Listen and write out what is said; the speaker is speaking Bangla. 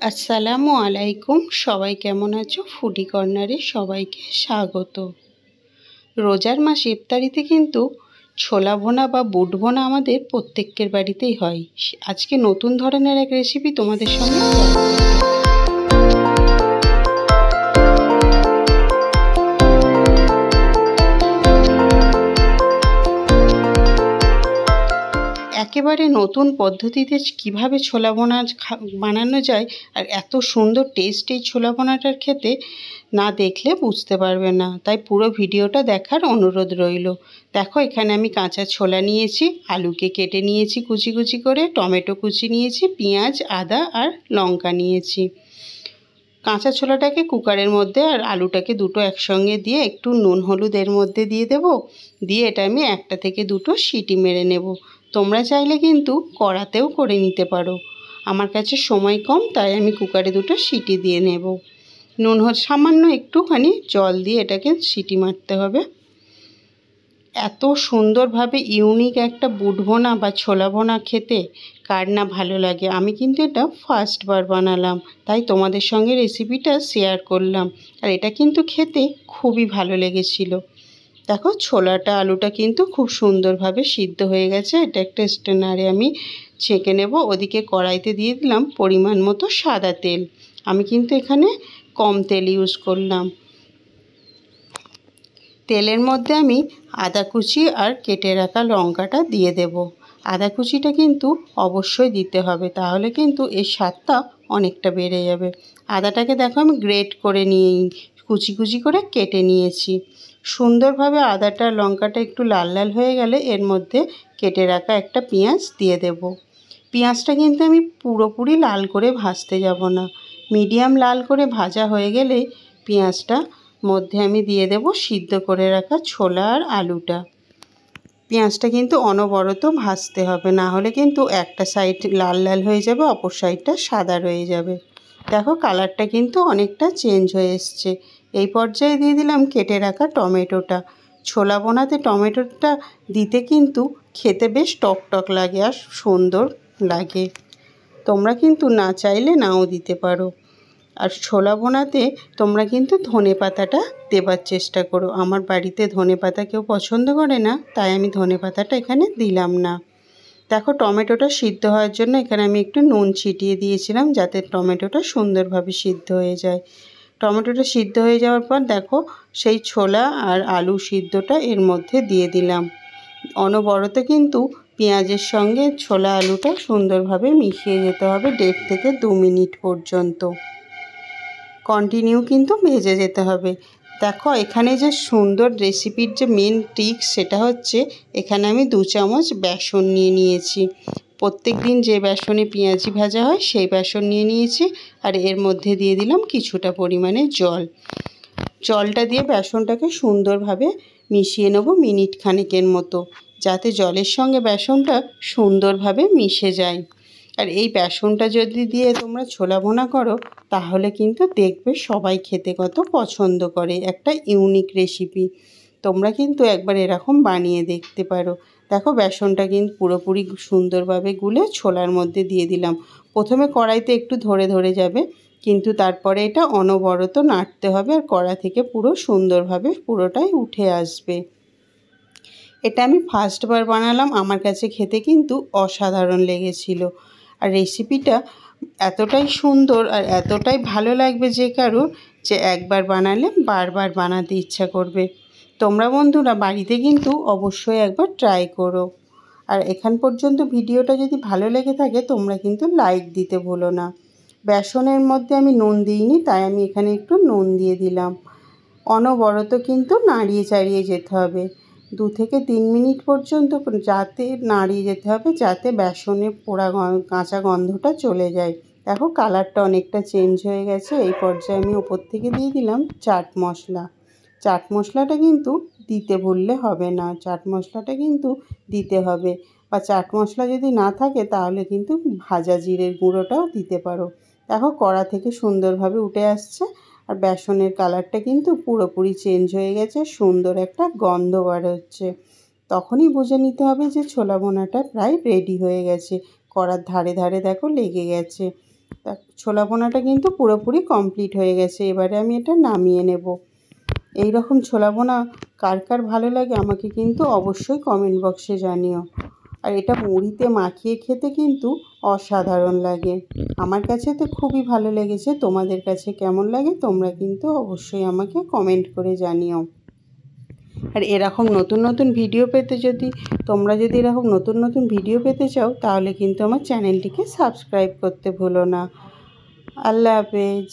আসসালামু আলাইকুম। সবাই কেমন আছো? ফুডি কর্নারে সবাইকে স্বাগত। রোজার মাস ইফতারিতে কিন্তু ছোলা ভোনা বা বুট ভোনা আমাদের প্রত্যেকের বাড়িতেই হয়। আজকে নতুন ধরনের এক রেসিপি তোমাদের সঙ্গে শেয়ার করব। একেবারে নতুন পদ্ধতিতে কিভাবে ছোলা ভোনা বানানো যায় আর এত সুন্দর টেস্ট এই ছোলা ভোনাটার খেতে না দেখলে বুঝতে পারবে না, তাই পুরো ভিডিওটা দেখার অনুরোধ রইল। দেখো, এখানে আমি কাঁচা ছোলা নিয়েছি, আলুকে কেটে নিয়েছি কুচি কুচি করে, টমেটো কুচি নিয়েছি, পেঁয়াজ, আদা আর লঙ্কা নিয়েছি। কাঁচা ছোলাটাকে কুকারের মধ্যে আর আলুটাকে দুটো একসঙ্গে দিয়ে একটু নুন হলুদ এর মধ্যে দিয়ে দেব। দিয়ে এটা আমি একটা থেকে দুটো সিটি মেরে নেব। তোমরা চাইলে কিন্তু কড়াতেও করে নিতে পারো। আমার কাছে সময় কম, তাই আমি কুকারে দুটো সিটি দিয়ে নেব। সামান্য একটুখানি জল দিয়ে এটাকে সিটি মারতে হবে। এত সুন্দরভাবে ইউনিক একটা বুট ভোনা বা ছোলা ভোনা খেতে কার না ভালো লাগে। আমি কিন্তু এটা ফার্স্টবার বানালাম, তাই তোমাদের সঙ্গে রেসিপিটা শেয়ার করলাম। আর এটা কিন্তু খেতে খুবই ভালো লেগেছিল। দেখো, ছোলাটা আলুটা কিন্তু খুব সুন্দরভাবে সিদ্ধ হয়ে গেছে। এটা একটা স্ট্রেনারে আমি ছেঁকে নেব। ওদিকে কড়াইতে দিয়ে দিলাম পরিমাণ মতো সাদা তেল। আমি কিন্তু এখানে কম তেল ইউজ করলাম। তেলের মধ্যে আমি আদা কুচি আর কেটে রাখা লঙ্কাটা দিয়ে দেব। আদা কুচিটা কিন্তু অবশ্যই দিতে হবে, তাহলে কিন্তু এর স্বাদটা অনেকটা বেড়ে যাবে। আদাটাকে দেখো আমি গ্রেট করে কুচি কুচি করে কেটে নিয়েছি। সুন্দরভাবে আদাটা লঙ্কাটা একটু লাল লাল হয়ে গেলে এর মধ্যে কেটে রাখা একটা পেঁয়াজ দিয়ে দেব। পেঁয়াজটা কিন্তু আমি পুরোপুরি লাল করে ভাজতে যাব না, মিডিয়াম লাল করে ভাজা হয়ে গেলে পেঁয়াজটা মধ্যে আমি দিয়ে দেব সিদ্ধ করে রাখা ছোলা আর আলুটা। পেঁয়াজটা কিন্তু অনবরত ভাজতে হবে, না হলে কিন্তু একটা সাইড লাল লাল হয়ে যাবে, অপর সাইডটা সাদা রয়ে যাবে। দেখো, কালারটা কিন্তু অনেকটা চেঞ্জ হয়ে এসছে। এই পর্যায়ে দিয়ে দিলাম কেটে রাখা টমেটোটা। ছোলা বোনাতে টমেটোটা দিতে কিন্তু খেতে বেশ টক টক লাগে আর সুন্দর লাগে। তোমরা কিন্তু না চাইলে নাও দিতে পারো। আর ছোলা ভোনাতে তোমরা কিন্তু ধনেপাতাটা দেবার চেষ্টা করো। আমার বাড়িতে ধনেপাতা কেউ পছন্দ করে না, তাই আমি ধনেপাতাটা এখানে দিলাম না। দেখো, টমেটোটা সিদ্ধ হওয়ার জন্য এখানে আমি একটু নুন ছিটিয়ে দিয়েছিলাম, যাতে টমেটোটা সুন্দরভাবে সিদ্ধ হয়ে যায়। টমেটোটা সিদ্ধ হয়ে যাওয়ার পর দেখো, সেই ছোলা আর আলু সিদ্ধটা এর মধ্যে দিয়ে দিলাম। অনবরত কিন্তু পেঁয়াজের সঙ্গে ছোলা আলুটা সুন্দরভাবে মিশিয়ে যেতে হবে 1.5 থেকে 2 মিনিট পর্যন্ত। কন্টিনিউ কিন্তু ভেজে যেতে হবে। দেখো, এখানে যে সুন্দর রেসিপির যে মেন ট্রিক্স, সেটা হচ্ছে এখানে আমি 2 চামচ বেসন নিয়ে নিয়েছি। প্রত্যেক দিন যে বেসনে পেঁয়াজি ভাজা হয় সেই বেসন নিয়ে নিয়েছি। আর এর মধ্যে দিয়ে দিলাম কিছুটা পরিমাণে জল। জলটা দিয়ে বেসনটাকে সুন্দরভাবে মিশিয়ে নেব মিনিট খানেকের মতো, যাতে জলের সঙ্গে বেসনটা সুন্দরভাবে মিশে যায়। আর এই বেসনটা যদি দিয়ে তোমরা ছোলা ভোনা করো, তাহলে কিন্তু দেখবে সবাই খেতে কত পছন্দ করে। একটা ইউনিক রেসিপি, তোমরা কিন্তু একবার এরকম বানিয়ে দেখতে পারো। দেখো, বেসনটা কিন্তু পুরোপুরি সুন্দরভাবে গুলে ছোলার মধ্যে দিয়ে দিলাম। প্রথমে কড়াইতে একটু ধরে ধরে যাবে, কিন্তু তারপরে এটা অনবরত নাড়তে হবে আর কড়া থেকে পুরো সুন্দরভাবে পুরোটাই উঠে আসবে। এটা আমি ফার্স্টবার বানালাম, আমার কাছে খেতে কিন্তু অসাধারণ লেগেছিল। আর রেসিপিটা এতটাই সুন্দর আর এতটাই ভালো লাগবে যে কারোর, যে একবার বানালে বারবার বানাতে ইচ্ছা করবে। তোমরা বন্ধুরা বাড়িতে কিন্তু অবশ্যই একবার ট্রাই করো। আর এখান পর্যন্ত ভিডিওটা যদি ভালো লেগে থাকে, তোমরা কিন্তু লাইক দিতে ভুলো না। বেসনের মধ্যে আমি নুন দিইনি, তাই আমি এখানে একটু নুন দিয়ে দিলাম। অনবরত কিন্তু নাড়িয়ে চাড়িয়ে যেতে হবে 2 থেকে 3 মিনিট পর্যন্ত, যাতে নাড়িয়ে যেতে হবে, যাতে বেসনের পোড়া কাঁচা গন্ধটা চলে যায়। দেখো, কালারটা অনেকটা চেঞ্জ হয়ে গেছে। এই পর্যায়ে আমি ওপর থেকে দিয়ে দিলাম চাট মশলা। চাট মশলাটা কিন্তু দিতে ভুললে হবে না, চাট মশলাটা কিন্তু দিতে হবে। বা চাট মশলা যদি না থাকে, তাহলে কিন্তু ভাজা জিরের গুঁড়োটাও দিতে পারো। দেখো, কড়া থেকে সুন্দরভাবে উঠে আসছে আর বেসনের কালারটা কিন্তু পুরোপুরি চেঞ্জ হয়ে গেছে, সুন্দর একটা গন্ধ বার হচ্ছে। তখনই বুঝে নিতে হবে যে ছোলা ভোনাটা প্রায় রেডি হয়ে গেছে। কড়ার ধারে ধারে দেখো লেগে গেছে। ছোলা বোনাটা কিন্তু পুরোপুরি কমপ্লিট হয়ে গেছে। এবারে আমি এটা নামিয়ে নেব। এই রকম ছোলা বোনা কার কার ভালো লাগে আমাকে কিন্তু অবশ্যই কমেন্ট বক্সে জানিও। আর এটা মুড়িতে মাখিয়ে খেতে কিন্তু অসাধারণ লাগে। আমার কাছে তো খুবই ভালো লেগেছে। তোমাদের কাছে কেমন লাগে তোমরা কিন্তু অবশ্যই আমাকে কমেন্ট করে জানিও। আর এরকম নতুন নতুন ভিডিও পেতে তোমরা যদি এরকম নতুন নতুন ভিডিও পেতে চাও তাহলে কিন্তু আমার চ্যানেলটিকে সাবস্ক্রাইব করতে ভুলো না। আল্লাহ হাফেজ।